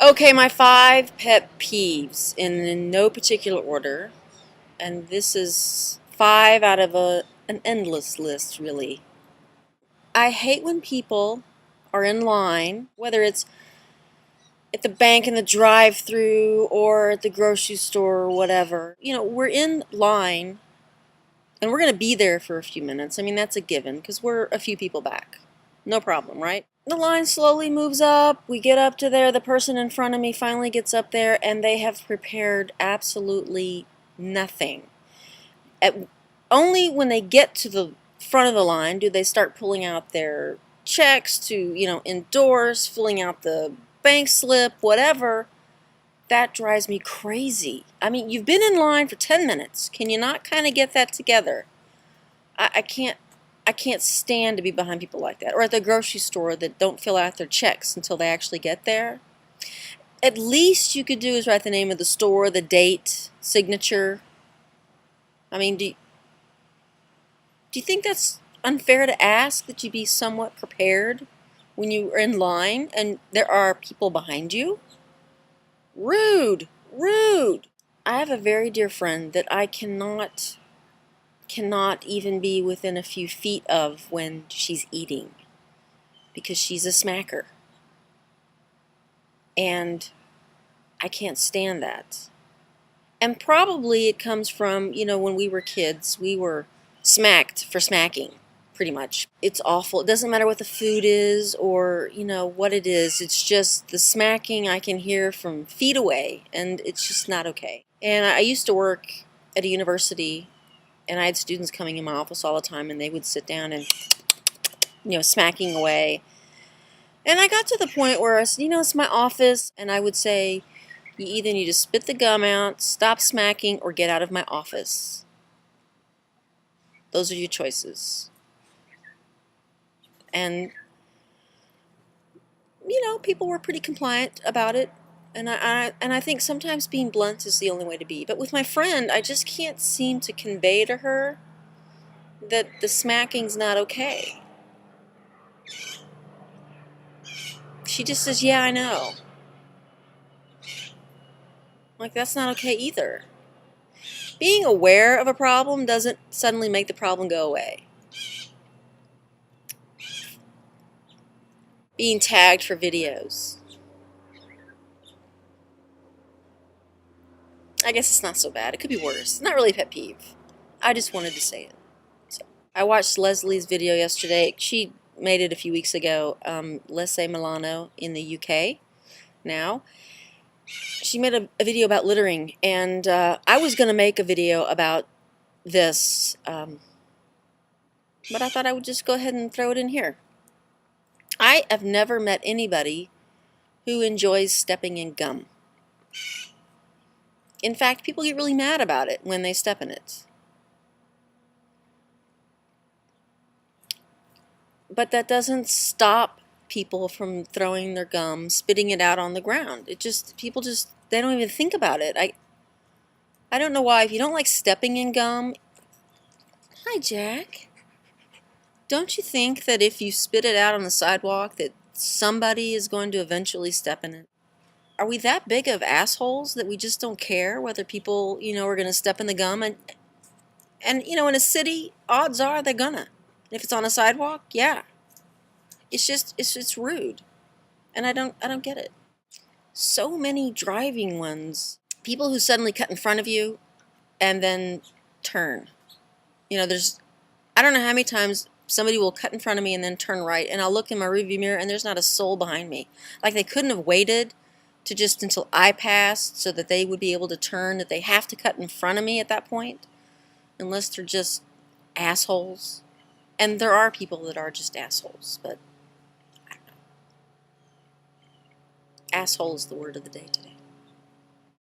Okay, my 5 pet peeves in no particular order, and this is 5 out of an endless list, really. I hate when people are in line, whether it's at the bank in the drive-through or at the grocery store or whatever. You know, we're in line and we're going to be there for a few minutes. I mean, that's a given because we're a few people back. No problem, right? The line slowly moves up. We get up to there. The person in front of me finally gets up there, and they have prepared absolutely nothing. Only when they get to the front of the line do they start pulling out their checks to, endorse, filling out the bank slip, whatever. That drives me crazy. I mean, you've been in line for 10 minutes. Can you not kind of get that together? I can't stand to be behind people like that. Or at the grocery store that don't fill out their checks until they actually get there. At least you could do is write the name of the store, the date, signature. I mean, do you think that's unfair to ask that you be somewhat prepared when you are in line and there are people behind you? Rude, rude. I have a very dear friend that I cannot even be within a few feet of when she's eating because she's a smacker. And I can't stand that. And probably it comes from, when we were kids, we were smacked for smacking, pretty much. It's awful. It doesn't matter what the food is or, what it is. It's just the smacking I can hear from feet away, and it's just not okay. And I used to work at a university, and I had students coming in my office all the time, and they would sit down and, smacking away. And I got to the point where I said, it's my office, and I would say, you either need to spit the gum out, stop smacking, or get out of my office. Those are your choices. And, people were pretty compliant about it. And I think sometimes being blunt is the only way to be. But with my friend, I just can't seem to convey to her that the smacking's not okay. She just says, yeah, I know. Like, that's not okay either. Being aware of a problem doesn't suddenly make the problem go away. Being tagged for videos. I guess it's not so bad. It could be worse. It's not really a pet peeve. I just wanted to say it. So, I watched Leslie's video yesterday. She made it a few weeks ago. Leslie Milano in the UK now. She made a video about littering, and I was going to make a video about this, but I thought I would just go ahead and throw it in here. I have never met anybody who enjoys stepping in gum. In fact, people get really mad about it when they step in it. But that doesn't stop people from throwing their gum, spitting it out on the ground. People they don't even think about it. I don't know why. If you don't like stepping in gum, hi Jack. Don't you think that if you spit it out on the sidewalk that somebody is going to eventually step in it? Are we that big of assholes that we just don't care whether people, are going to step in the gum? And in a city, odds are they're gonna. If it's on a sidewalk, yeah. It's rude. And I don't get it. So many driving ones. People who suddenly cut in front of you and then turn. I don't know how many times somebody will cut in front of me and then turn right, and I'll look in my rearview mirror and there's not a soul behind me. Like they couldn't have waited to just until I passed so that they would be able to turn, that they have to cut in front of me at that point, unless they're just assholes. And there are people that are just assholes, but I don't know. Asshole is the word of the day today.